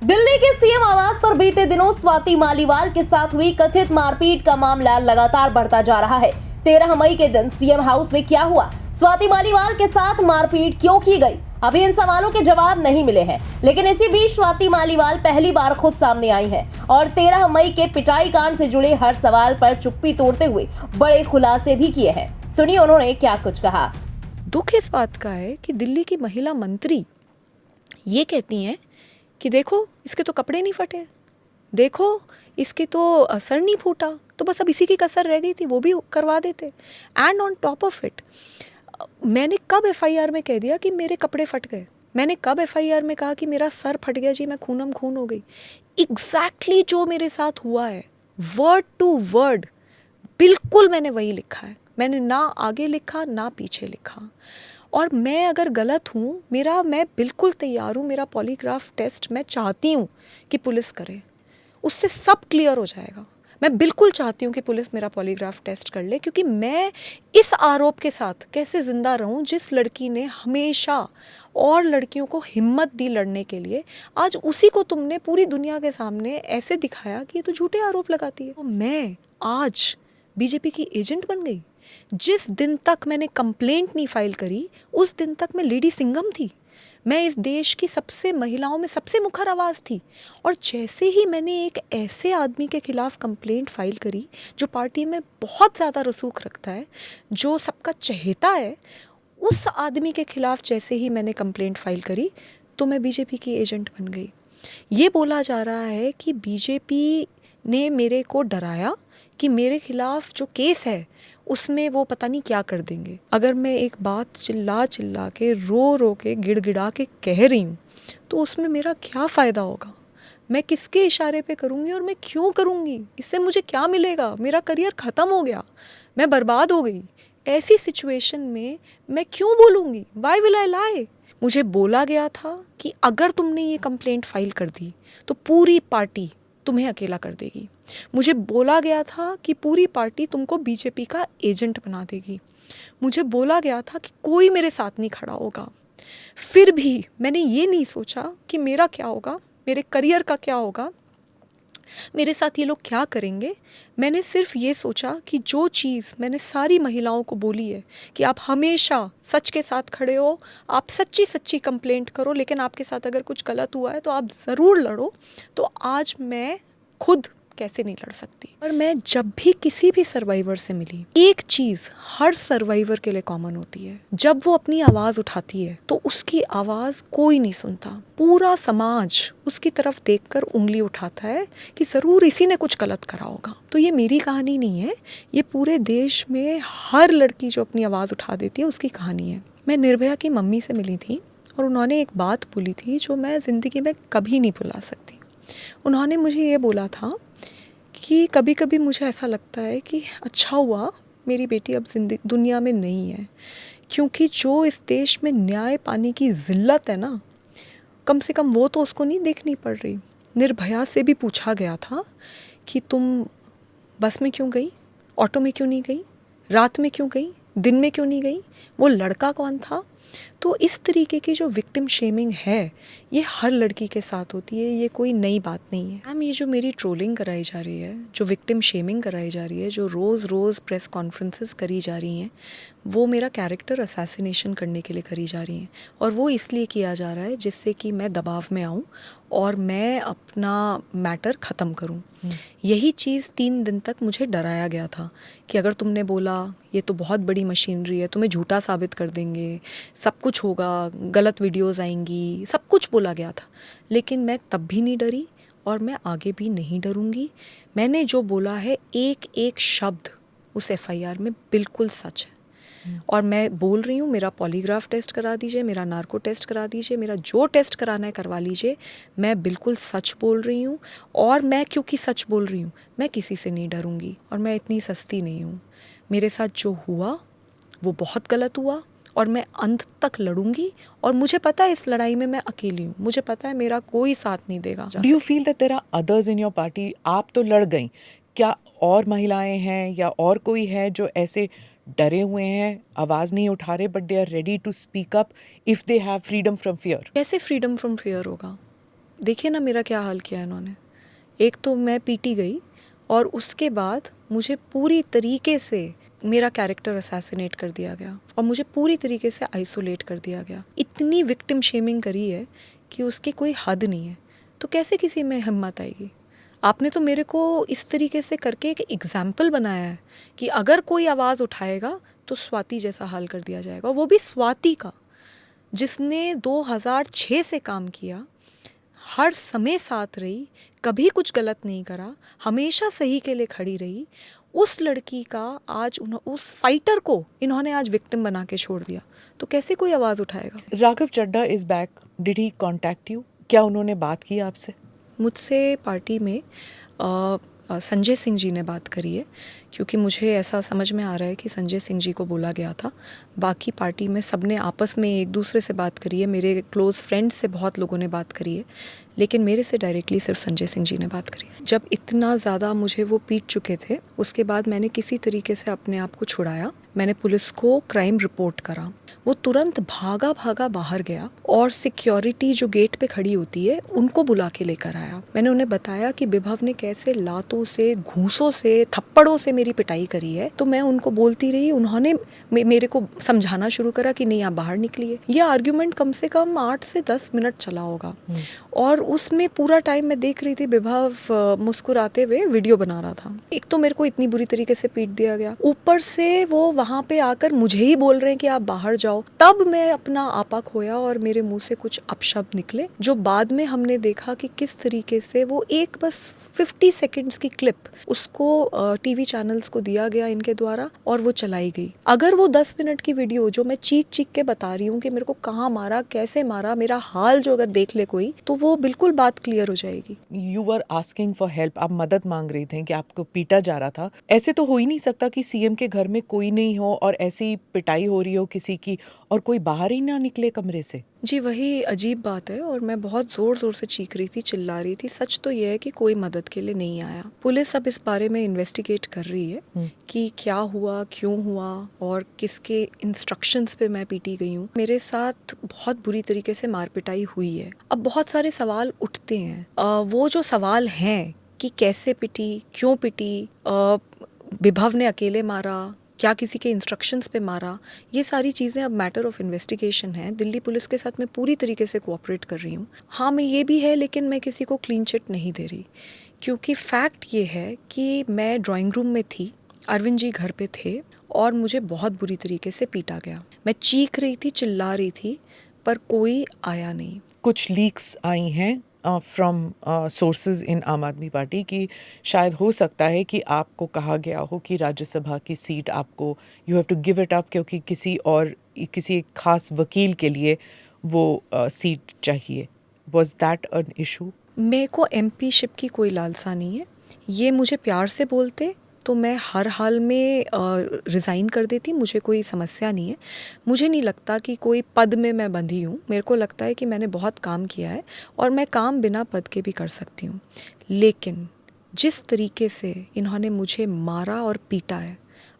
दिल्ली के सीएम आवास पर बीते दिनों स्वाति मालीवाल के साथ हुई कथित मारपीट का मामला लगातार बढ़ता जा रहा है। 13 मई के दिन सीएम हाउस में क्या हुआ, स्वाति मालीवाल के साथ मारपीट क्यों की गई, अभी इन सवालों के जवाब नहीं मिले हैं। लेकिन इसी बीच स्वाति मालीवाल पहली बार खुद सामने आई है और 13 मई के पिटाई कांड से जुड़े हर सवाल पर चुप्पी तोड़ते हुए बड़े खुलासे भी किए हैं। सुनिए उन्होंने क्या कुछ कहा। दुख इस बात का है कि दिल्ली की महिला मंत्री ये कहती हैं कि देखो इसके तो कपड़े नहीं फटे, देखो इसके तो सर नहीं फूटा, तो बस अब इसी की कसर रह गई थी, वो भी करवा देते। And on top of it, मैंने कब एफआईआर में कह दिया कि मेरे कपड़े फट गए? मैंने कब एफआईआर में कहा कि मेरा सर फट गया जी, मैं खूनम खून हो गई? एग्जैक्टली जो मेरे साथ हुआ है, वर्ड टू वर्ड बिल्कुल मैंने वही लिखा है। मैंने ना आगे लिखा ना पीछे लिखा। और मैं अगर गलत हूँ, मैं बिल्कुल तैयार हूँ, मेरा पॉलीग्राफ टेस्ट मैं चाहती हूँ कि पुलिस करे, उससे सब क्लियर हो जाएगा। मैं बिल्कुल चाहती हूँ कि पुलिस मेरा पॉलीग्राफ टेस्ट कर ले, क्योंकि मैं इस आरोप के साथ कैसे ज़िंदा रहूँ जिस लड़की ने हमेशा और लड़कियों को हिम्मत दी लड़ने के लिए, आज उसी को तुमने पूरी दुनिया के सामने ऐसे दिखाया कि ये तो झूठे आरोप लगाती है। तो मैं आज बीजेपी की एजेंट बन गई। जिस दिन तक मैंने कंप्लेंट नहीं फाइल करी, उस दिन तक मैं लेडी सिंघम थी। मैं इस देश की सबसे महिलाओं में सबसे मुखर आवाज़ थी। और जैसे ही मैंने एक ऐसे आदमी के खिलाफ कंप्लेंट फाइल करी जो पार्टी में बहुत ज़्यादा रसूख रखता है, जो सबका चहेता है, उस आदमी के खिलाफ जैसे ही मैंने कंप्लेंट फाइल करी तो मैं बीजेपी की एजेंट बन गई। ये बोला जा रहा है कि बीजेपी ने मेरे को डराया कि मेरे खिलाफ जो केस है उसमें वो पता नहीं क्या कर देंगे। अगर मैं एक बात चिल्ला चिल्ला के रो रो के गिड़गिड़ा के कह रही हूँ तो उसमें मेरा क्या फ़ायदा होगा? मैं किसके इशारे पे करूँगी और मैं क्यों करूँगी? इससे मुझे क्या मिलेगा? मेरा करियर ख़त्म हो गया, मैं बर्बाद हो गई। ऐसी सिचुएशन में मैं क्यों बोलूँगी? वाई विल आई लाई? मुझे बोला गया था कि अगर तुमने ये कंप्लेंट फाइल कर दी तो पूरी पार्टी तुम्हें अकेला कर देगी। मुझे बोला गया था कि पूरी पार्टी तुमको बीजेपी का एजेंट बना देगी। मुझे बोला गया था कि कोई मेरे साथ नहीं खड़ा होगा। फिर भी मैंने ये नहीं सोचा कि मेरा क्या होगा, मेरे करियर का क्या होगा, मेरे साथ ये लोग क्या करेंगे। मैंने सिर्फ ये सोचा कि जो चीज़ मैंने सारी महिलाओं को बोली है कि आप हमेशा सच के साथ खड़े हो, आप सच्ची सच्ची कंप्लेंट करो, लेकिन आपके साथ अगर कुछ गलत हुआ है तो आप ज़रूर लड़ो। तो आज मैं खुद कैसे नहीं लड़ सकती? और मैं जब भी किसी भी सर्वाइवर से मिली, एक चीज़ हर सर्वाइवर के लिए कॉमन होती है, जब वो अपनी आवाज़ उठाती है तो उसकी आवाज़ कोई नहीं सुनता। पूरा समाज उसकी तरफ देखकर उंगली उठाता है कि ज़रूर इसी ने कुछ गलत करा होगा। तो ये मेरी कहानी नहीं है, ये पूरे देश में हर लड़की जो अपनी आवाज़ उठा देती है उसकी कहानी है। मैं निर्भया की मम्मी से मिली थी और उन्होंने एक बात बोली थी जो मैं ज़िंदगी में कभी नहीं भुला सकती। उन्होंने मुझे ये बोला था कि कभी कभी मुझे ऐसा लगता है कि अच्छा हुआ मेरी बेटी अब दुनिया में नहीं है, क्योंकि जो इस देश में न्याय पाने की ज़िल्लत है ना, कम से कम वो तो उसको नहीं देखनी पड़ रही। निर्भया से भी पूछा गया था कि तुम बस में क्यों गई, ऑटो में क्यों नहीं गई, रात में क्यों गई, दिन में क्यों नहीं गई, वो लड़का कौन था। तो इस तरीके की जो विक्टिम शेमिंग है ये हर लड़की के साथ होती है, ये कोई नई बात नहीं है। मैम, ये जो मेरी ट्रोलिंग कराई जा रही है, जो विक्टिम शेमिंग कराई जा रही है, जो रोज़ रोज़ प्रेस कॉन्फ्रेंसेस करी जा रही हैं, वो मेरा कैरेक्टर असैसिनेशन करने के लिए करी जा रही हैं। और वो इसलिए किया जा रहा है जिससे कि मैं दबाव में आऊँ और मैं अपना मैटर ख़त्म करूँ। यही चीज़ 3 दिन तक मुझे डराया गया था कि अगर तुमने बोला ये तो बहुत बड़ी मशीनरी है, तुम्हें झूठा साबित कर देंगे, सब कुछ होगा, गलत वीडियोस आएंगी, सब कुछ बोला गया था। लेकिन मैं तब भी नहीं डरी और मैं आगे भी नहीं डरूंगी। मैंने जो बोला है एक एक शब्द उस एफआईआर में बिल्कुल सच है। और मैं बोल रही हूँ, मेरा पॉलीग्राफ टेस्ट करा दीजिए, मेरा नार्को टेस्ट करा दीजिए, मेरा जो टेस्ट कराना है करवा लीजिए। मैं बिल्कुल सच बोल रही हूँ और मैं क्योंकि सच बोल रही हूँ मैं किसी से नहीं डरूंगी और मैं इतनी सस्ती नहीं हूँ। मेरे साथ जो हुआ वो बहुत गलत हुआ और मैं अंत तक लड़ूंगी। और मुझे पता है इस लड़ाई में मैं अकेली हूँ, मुझे पता है मेरा कोई साथ नहीं देगा। Do you feel that there are others in your party? आप तो लड़ गई, क्या और महिलाएं हैं या और कोई है जो ऐसे डरे हुए हैं, आवाज़ नहीं उठा रहे, but they are ready to speak up if they have freedom from fear? कैसे फ्रीडम फ्रॉम फियर होगा? देखिए ना मेरा क्या हाल किया इन्होंने। एक तो मैं पीटी गई और उसके बाद मुझे पूरी तरीके से मेरा कैरेक्टर असैसिनेट कर दिया गया और मुझे पूरी तरीके से आइसोलेट कर दिया गया। इतनी विक्टिम शेमिंग करी है कि उसकी कोई हद नहीं है। तो कैसे किसी में हिम्मत आएगी? आपने तो मेरे को इस तरीके से करके एक एग्जाम्पल बनाया है कि अगर कोई आवाज़ उठाएगा तो स्वाति जैसा हाल कर दिया जाएगा। वो भी स्वाति का, जिसने 2006 से काम किया, हर समय साथ रही, कभी कुछ गलत नहीं करा, हमेशा सही के लिए खड़ी रही। उस लड़की का आज उस फाइटर को इन्होंने आज विक्टिम बना के छोड़ दिया। तो कैसे कोई आवाज़ उठाएगा? Raghav Chadha is back, did he contact you? क्या उन्होंने बात की आपसे? मुझसे पार्टी में संजय सिंह जी ने बात करी है, क्योंकि मुझे ऐसा समझ में आ रहा है कि संजय सिंह जी को बोला गया था। बाकी पार्टी में सबने आपस में एक दूसरे से बात करी है, मेरे क्लोज़ फ्रेंड्स से बहुत लोगों ने बात करी है, लेकिन मेरे से डायरेक्टली सिर्फ संजय सिंह जी ने बात करी है। जब इतना ज़्यादा मुझे वो पीट चुके थे, उसके बाद मैंने किसी तरीके से अपने आप को छुड़ाया। मैंने पुलिस को क्राइम रिपोर्ट करा। वो तुरंत भागा बाहर गया और सिक्योरिटी जो गेट पे खड़ी होती है उनको बुला के लेकर आया। मैंने उन्हें बताया कि विभव ने कैसे लातों से, घूंसों से, थप्पड़ों से मेरी पिटाई करी है। तो मैं उनको बोलती रही, उन्होंने मेरे को समझाना शुरू करा कि नहीं आप बाहर निकलिए। ये आर्ग्यूमेंट कम से कम 8 से 10 मिनट चला होगा और उसमें पूरा टाइम मैं देख रही थी विभव मुस्कुराते हुए वीडियो बना रहा था। एक तो मेरे को इतनी बुरी तरीके से पीट दिया गया, ऊपर से वो वहाँ पे आकर मुझे ही बोल रहे हैं कि आप बाहर जाओ। तब मैं अपना आपा खोया और मेरे मुंह से कुछ अपशब्द निकले, जो बाद में हमने देखा कि किस तरीके से वो एक बस 50 सेकेंड्स की क्लिप उसको टीवी चैनल्स को दिया गया इनके द्वारा और वो चलाई गई। अगर वो 10 मिनट की वीडियो जो मैं चीख के बता रही हूँ कि मेरे को कहाँ मारा, कैसे मारा, मेरा हाल जो अगर देख ले कोई, तो वो बिल्कुल बात क्लियर हो जाएगी। You were asking for help, आप मदद मांग रही थे कि आपको पीटा जा रहा था। ऐसे तो हो ही नहीं सकता कि सीएम के घर में कोई नहीं हो और ऐसी पिटाई हो रही हो किसी की और कोई बाहर ही ना निकले कमरे से। जी वही अजीब बात है और मैं बहुत ज़ोर ज़ोर से चीख रही थी, चिल्ला रही थी। सच तो ये है कि कोई मदद के लिए नहीं आया। पुलिस अब इस बारे में इन्वेस्टिगेट कर रही है कि क्या हुआ, क्यों हुआ और किसके इंस्ट्रक्शंस पे मैं पीटी गई हूँ। मेरे साथ बहुत बुरी तरीके से मार पिटाई हुई है। अब बहुत सारे सवाल उठते हैं। वो जो सवाल हैं कि कैसे पिटी, क्यों पिटी, विभव ने अकेले मारा, क्या किसी के इंस्ट्रक्शंस पे मारा, ये सारी चीज़ें अब मैटर ऑफ इन्वेस्टिगेशन है। दिल्ली पुलिस के साथ मैं पूरी तरीके से कोऑपरेट कर रही हूँ। हाँ मैं ये भी है, लेकिन मैं किसी को क्लीन चिट नहीं दे रही, क्योंकि फैक्ट ये है कि मैं ड्राइंग रूम में थी, अरविंद जी घर पे थे और मुझे बहुत बुरी तरीके से पीटा गया। मैं चीख रही थी, चिल्ला रही थी, पर कोई आया नहीं। कुछ लीक्स आई हैं फ्रॉम सोर्सेज इन आम आदमी पार्टी कि शायद हो सकता है कि आपको कहा गया हो कि राज्यसभा की सीट आपको you have to give it up, क्योंकि किसी एक खास वकील के लिए वो सीट चाहिए। Was that an issue? मेरे को एमपीशिप की कोई लालसा नहीं है। ये मुझे प्यार से बोलते तो मैं हर हाल में रिज़ाइन कर देती, मुझे कोई समस्या नहीं है। मुझे नहीं लगता कि कोई पद में मैं बंधी हूँ। मेरे को लगता है कि मैंने बहुत काम किया है और मैं काम बिना पद के भी कर सकती हूँ। लेकिन जिस तरीके से इन्होंने मुझे मारा और पीटा है,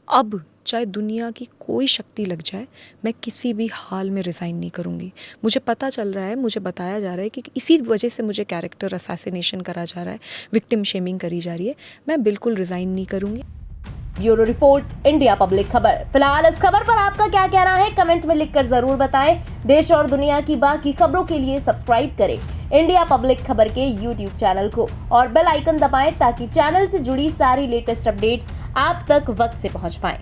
अब चाहे दुनिया की कोई शक्ति लग जाए, मैं किसी भी हाल में रिज़ाइन नहीं करूँगी। मुझे पता चल रहा है, मुझे बताया जा रहा है कि इसी वजह से मुझे कैरेक्टर असैसिनेशन करा जा रहा है, विक्टिम शेमिंग करी जा रही है। मैं बिल्कुल रिज़ाइन नहीं करूँगी। ब्यूरो रिपोर्ट, इंडिया पब्लिक खबर। फिलहाल इस खबर पर आपका क्या कहना है, कमेंट में लिखकर जरूर बताएं। देश और दुनिया की बाकी खबरों के लिए सब्सक्राइब करें इंडिया पब्लिक खबर के YouTube चैनल को और बेल आइकन दबाएं ताकि चैनल से जुड़ी सारी लेटेस्ट अपडेट्स आप तक वक्त से पहुंच पाएं।